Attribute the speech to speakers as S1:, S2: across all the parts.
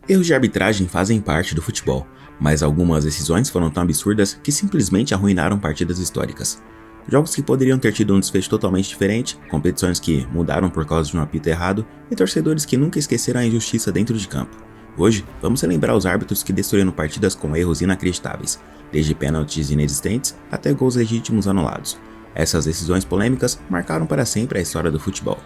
S1: Erros de arbitragem fazem parte do futebol, mas algumas decisões foram tão absurdas que simplesmente arruinaram partidas históricas. Jogos que poderiam ter tido um desfecho totalmente diferente, competições que mudaram por causa de um apito errado e torcedores que nunca esqueceram a injustiça dentro de campo. Hoje, vamos relembrar os árbitros que destruíram partidas com erros inacreditáveis, desde pênaltis inexistentes até gols legítimos anulados. Essas decisões polêmicas marcaram para sempre a história do futebol.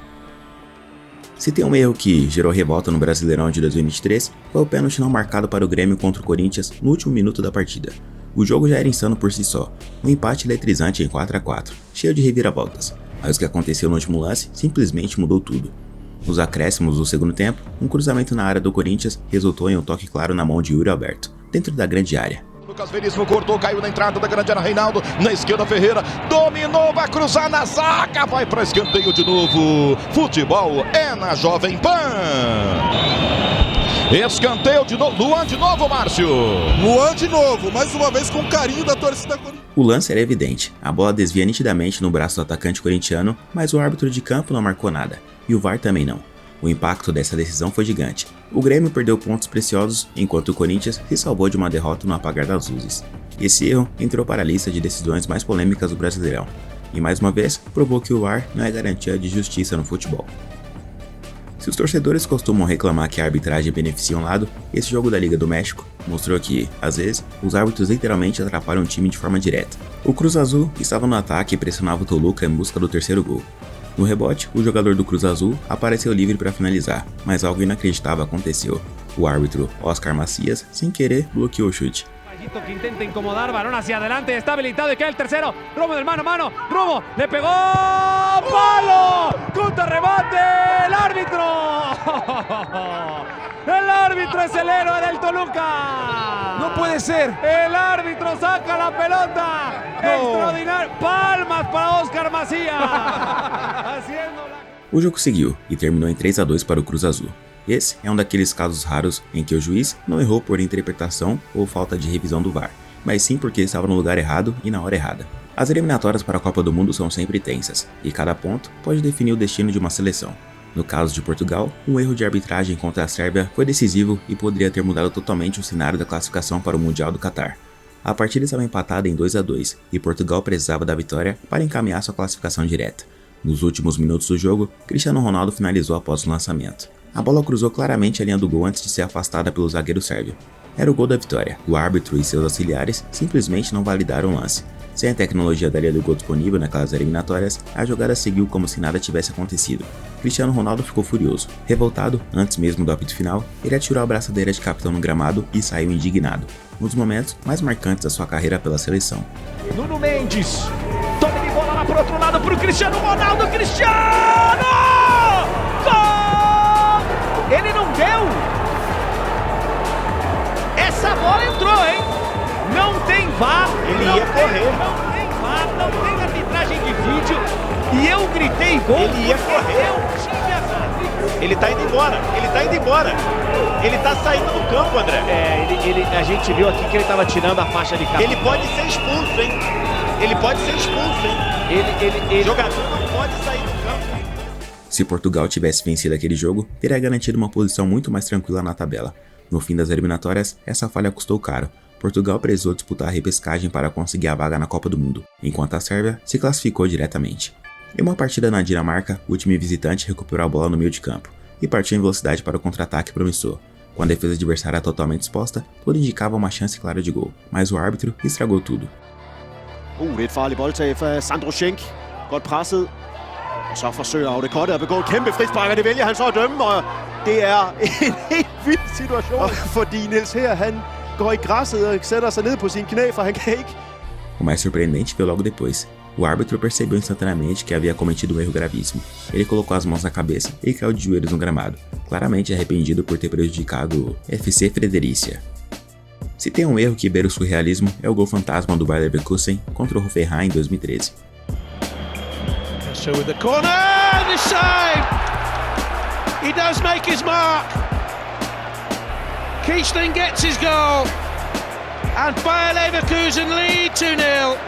S1: Se tem um erro que gerou revolta no Brasileirão de 2023, foi o pênalti não marcado para o Grêmio contra o Corinthians no último minuto da partida. O jogo já era insano por si só, um empate eletrizante em 4-4, cheio de reviravoltas, mas o que aconteceu no último lance simplesmente mudou tudo. Nos acréscimos do segundo tempo, um cruzamento na área do Corinthians resultou em um toque claro na mão de Yuri Alberto, dentro da grande área.
S2: Lucas Veríssimo cortou, caiu na entrada da grande área, Reinaldo, na esquerda Ferreira, dominou, vai cruzar na zaga, vai para escanteio de novo. Futebol é na Jovem Pan. Escanteio de novo, Luan de novo, Márcio.
S3: Luan de novo, mais uma vez com carinho da torcida corintiana.
S1: O lance era evidente, a bola desvia nitidamente no braço do atacante corintiano, mas o árbitro de campo não marcou nada, e o VAR também não. O impacto dessa decisão foi gigante. O Grêmio perdeu pontos preciosos, enquanto o Corinthians se salvou de uma derrota no apagar das luzes. Esse erro entrou para a lista de decisões mais polêmicas do Brasileirão, e mais uma vez provou que o VAR não é garantia de justiça no futebol. Se os torcedores costumam reclamar que a arbitragem beneficia um lado, esse jogo da Liga do México mostrou que, às vezes, os árbitros literalmente atrapalham o time de forma direta. O Cruz Azul estava no ataque e pressionava o Toluca em busca do terceiro gol. No rebote, o jogador do Cruz Azul apareceu livre para finalizar, mas algo inacreditável aconteceu. O árbitro Oscar Macias, sem querer, bloqueou o chute.
S4: Que intenta incomodar, balón hacia adelante, está habilitado y queda el tercero. Romo del mano a mano, Romo, le pegó, palo, contra remate, el árbitro. El árbitro es el héroe del Toluca.
S3: No puede ser.
S4: El árbitro saca la pelota. No. Extraordinario. Palmas para Oscar Macías.
S1: O jogo seguiu e terminou em 3-2 para o Cruz Azul. Esse é um daqueles casos raros em que o juiz não errou por interpretação ou falta de revisão do VAR, mas sim porque estava no lugar errado e na hora errada. As eliminatórias para a Copa do Mundo são sempre tensas, e cada ponto pode definir o destino de uma seleção. No caso de Portugal, um erro de arbitragem contra a Sérvia foi decisivo e poderia ter mudado totalmente o cenário da classificação para o Mundial do Catar. A partida estava empatada em 2-2 e Portugal precisava da vitória para encaminhar sua classificação direta. Nos últimos minutos do jogo, Cristiano Ronaldo finalizou após o lançamento. A bola cruzou claramente a linha do gol antes de ser afastada pelo zagueiro sérvio. Era o gol da vitória. O árbitro e seus auxiliares simplesmente não validaram o lance. Sem a tecnologia da linha do gol disponível naquelas eliminatórias, a jogada seguiu como se nada tivesse acontecido. Cristiano Ronaldo ficou furioso. Revoltado, antes mesmo do apito final, ele atirou a braçadeira de capitão no gramado e saiu indignado. Um dos momentos mais marcantes da sua carreira pela seleção.
S4: Nuno Mendes, toque de bola lá pro outro lado pro Cristiano Ronaldo, Cristiano! Gol! Ele não deu! Essa bola entrou, hein? Não tem VAR,
S2: Ele ia correr.
S4: Não tem VAR, não tem arbitragem de vídeo. E eu gritei gol.
S2: Ele ia correr.
S4: Eu tive a certeza.
S5: Ele tá indo embora, ele tá indo embora. Ele tá saindo do campo, André.
S4: A gente viu aqui que ele tava tirando a faixa de capitão.
S5: Ele pode ser expulso, hein? Ele pode ser expulso, hein? O jogador não pode sair do campo.
S1: Se Portugal tivesse vencido aquele jogo, teria garantido uma posição muito mais tranquila na tabela. No fim das eliminatórias, essa falha custou caro. Portugal precisou disputar a repescagem para conseguir a vaga na Copa do Mundo, enquanto a Sérvia se classificou diretamente. Em uma partida na Dinamarca, o time visitante recuperou a bola no meio de campo e partiu em velocidade para o contra-ataque promissor. Com a defesa adversária totalmente exposta, tudo indicava uma chance clara de gol, mas o árbitro estragou tudo.
S6: Det er et farligt boldtag fra Sandro Schenk. Godt presset. Og så forsøger Audekotte at begå et kæmpe frispark, og det vælger han så at dømme, og det er en helt vild situation, fordi Niels her, han går i græsset og sætter sig ned på sin knæ, for han kan ikke.
S1: O mais surpreendente veio logo depois. O árbitro percebeu instantaneamente que havia cometido um erro gravíssimo. Ele colocou as mãos na cabeça e caiu de joelhos no gramado, claramente arrependido por ter prejudicado o FC Fredericia. Se tem um erro que beira o surrealismo, é o gol fantasma do Bayer Leverkusen contra o Hoffenheim em 2013.
S7: With the corner, the save! He does make his mark. Kiesling gets his goal. And Bayer Leverkusen lead 2-0.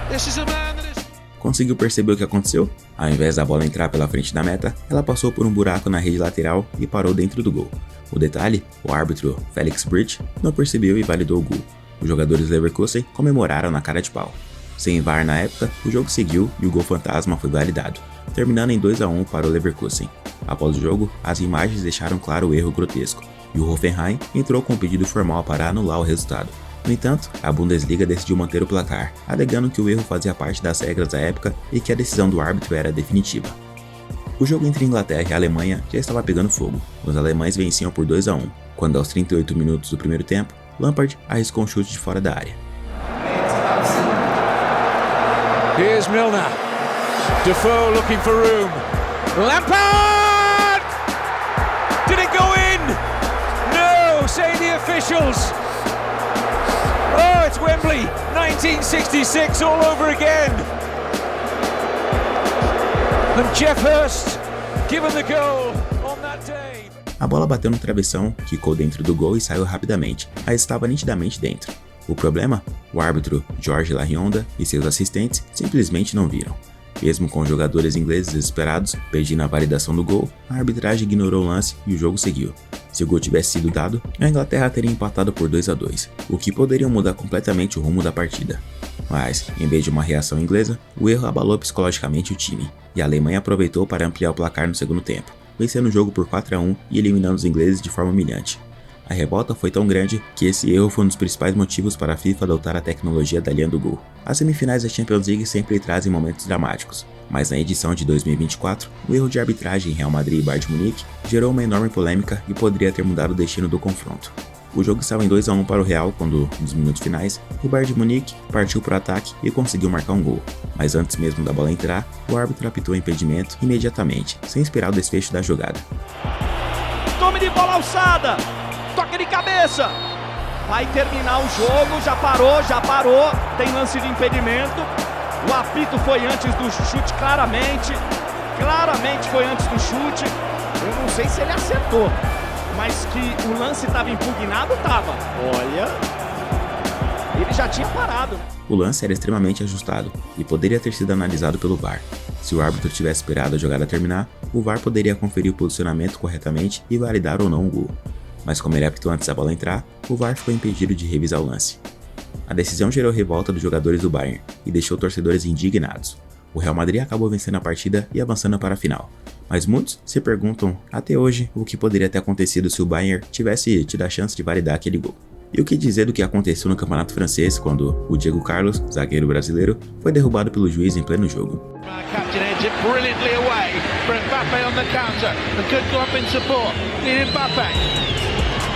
S7: This is a man that is...
S1: Conseguiu perceber o que aconteceu? Ao invés da bola entrar pela frente da meta, ela passou por um buraco na rede lateral e parou dentro do gol. O detalhe, o árbitro Felix Bridge não percebeu e validou o gol. Os jogadores Leverkusen comemoraram na cara de pau. Sem VAR na época, o jogo seguiu e o gol fantasma foi validado, terminando em 2-1 para o Leverkusen. Após o jogo, as imagens deixaram claro o erro grotesco, e o Hoffenheim entrou com um pedido formal para anular o resultado. No entanto, a Bundesliga decidiu manter o placar, alegando que o erro fazia parte das regras da época e que a decisão do árbitro era definitiva. O jogo entre Inglaterra e Alemanha já estava pegando fogo. Os alemães venciam por 2-1, quando aos 38 minutos do primeiro tempo, Lampard arriscou um chute de fora da área.
S7: Here's Milner. Defoe looking for room. Lampard! Did it go in? No, say the officials. Oh, it's Wembley, 1966 all over again. And Jeff Hurst given the goal on that day.
S1: A bola bateu no travessão, quicou dentro do gol e saiu rapidamente, mas estava nitidamente dentro. O problema? O árbitro George Larionda e seus assistentes simplesmente não viram. Mesmo com os jogadores ingleses desesperados pedindo a validação do gol, a arbitragem ignorou o lance e o jogo seguiu. Se o gol tivesse sido dado, a Inglaterra teria empatado por 2-2, o que poderia mudar completamente o rumo da partida. Mas, em vez de uma reação inglesa, o erro abalou psicologicamente o time, e a Alemanha aproveitou para ampliar o placar no segundo tempo, vencendo o jogo por 4-1 e eliminando os ingleses de forma humilhante. A revolta foi tão grande que esse erro foi um dos principais motivos para a FIFA adotar a tecnologia da linha do gol. As semifinais da Champions League sempre trazem momentos dramáticos, mas na edição de 2024, o erro de arbitragem em Real Madrid e Bayern de Munique gerou uma enorme polêmica e poderia ter mudado o destino do confronto. O jogo estava em 2-1 para o Real quando, nos minutos finais, o Bayern de Munique partiu para o ataque e conseguiu marcar um gol. Mas antes mesmo da bola entrar, o árbitro apitou o impedimento imediatamente, sem esperar o desfecho da jogada.
S5: Tome de bola alçada! Toque de cabeça! Vai terminar o jogo, já parou, tem lance de impedimento. O apito foi antes do chute, claramente foi antes do chute. Eu não sei se ele acertou, mas que o lance estava impugnado, estava. Olha, ele já tinha parado.
S1: O lance era extremamente ajustado e poderia ter sido analisado pelo VAR. Se o árbitro tivesse esperado a jogada terminar, o VAR poderia conferir o posicionamento corretamente e validar ou não o gol. Mas como ele apitou antes da bola entrar, o VAR ficou impedido de revisar o lance. A decisão gerou revolta dos jogadores do Bayern e deixou torcedores indignados. O Real Madrid acabou vencendo a partida e avançando para a final. Mas muitos se perguntam, até hoje, o que poderia ter acontecido se o Bayern tivesse tido a chance de validar aquele gol. E o que dizer do que aconteceu no campeonato francês quando o Diego Carlos, zagueiro brasileiro, foi derrubado pelo juiz em pleno jogo.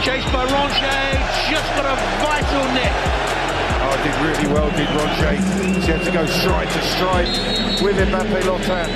S7: Chased by Ronche, just got a vital nick.
S8: Oh, did really well, did Ronche. He had to go stride to stride with Mbappé Lotin.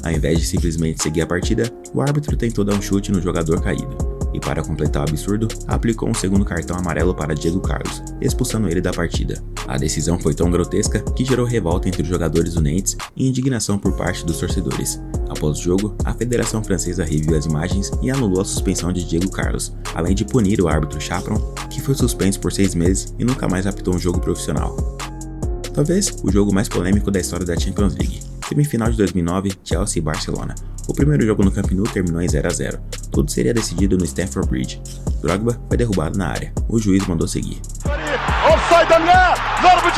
S1: Ao invés de simplesmente seguir a partida, o árbitro tentou dar um chute no jogador caído. E para completar o absurdo, aplicou um segundo cartão amarelo para Diego Carlos, expulsando ele da partida. A decisão foi tão grotesca que gerou revolta entre os jogadores do Nantes e indignação por parte dos torcedores. Após o jogo, a Federação Francesa reviu as imagens e anulou a suspensão de Diego Carlos, além de punir o árbitro Chaperon, que foi suspenso por 6 meses e nunca mais apitou um jogo profissional. Talvez o jogo mais polêmico da história da Champions League. Semifinal de 2009, Chelsea e Barcelona. O primeiro jogo no Camp Nou terminou em 0-0. Tudo seria decidido no Stamford Bridge. Drogba foi derrubado na área. O juiz mandou seguir.
S3: اوفسايد ام لا؟ ضربة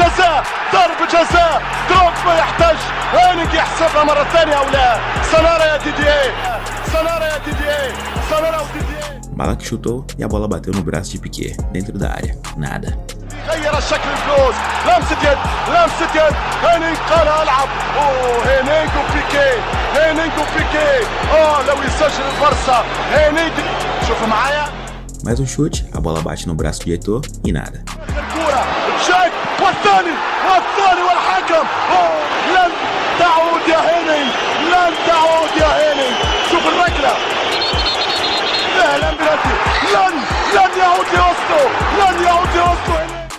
S3: جزاء دروغبا يحتاج هانيك يحسبها مرة ثانية او لا؟ سنرى يا ديدييه.
S1: Ballack chutou e a bola bateu no braço de Piqué, dentro da área. Nada.
S3: غير الشكل الفلوس، لمسة يد هانيك قال العب. هانيك وبيكي لو يسجل البارسا هانيك. شوفوا معايا.
S1: Mais um chute, a bola bate no braço de Eto'o e nada.
S3: والثاني والحكم لن تعود يا هاني شوف الركلة لن يعود لوسطه.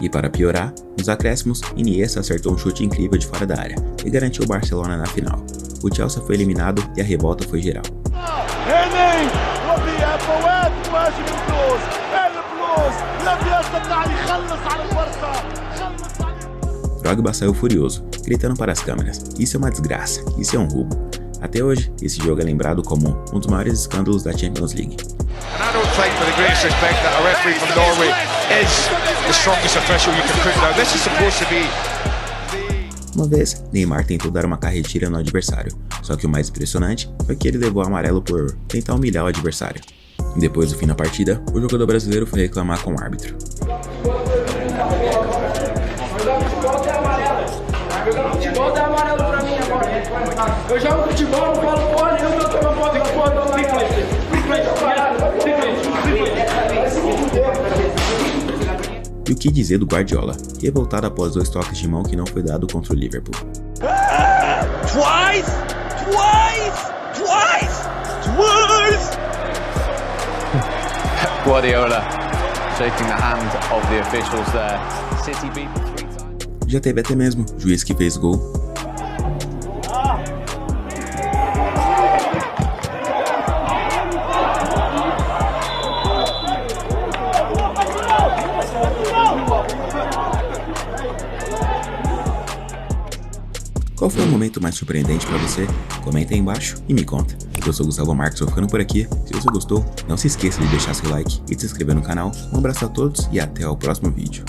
S1: E para piorar, nos acréscimos, Iniesta acertou um chute incrível de fora da área e garantiu o Barcelona na final. O Chelsea foi eliminado e a revolta foi geral. Drogba saiu furioso, gritando para as câmeras: "Isso é uma desgraça, isso é um roubo." Até hoje, esse jogo é lembrado como um dos maiores escândalos da Champions League.
S8: And I don't think, with the greatest respect, that a referee from Norway is the strongest official you can put down. This is supposed to be.
S1: Uma vez, Neymar tentou dar uma carretilha no adversário, só que o mais impressionante foi que ele levou amarelo por tentar humilhar o adversário. Depois do fim da partida, o jogador brasileiro foi reclamar com o árbitro.
S9: Eu jogo futebol, não falo porra nenhuma, eu tô na
S1: E o que dizer do Guardiola, revoltado após 2 toques de mão que não foi dado contra o Liverpool.
S7: Twice!
S10: Guardiola shaking the hand of the officials there. City beat 3 times.
S1: Já teve até mesmo juiz que fez gol. Qual foi o momento mais surpreendente pra você? Comenta aí embaixo e me conta. Eu sou o Gustavo Marques, vou ficando por aqui. Se você gostou, não se esqueça de deixar seu like e de se inscrever no canal. Um abraço a todos e até o próximo vídeo.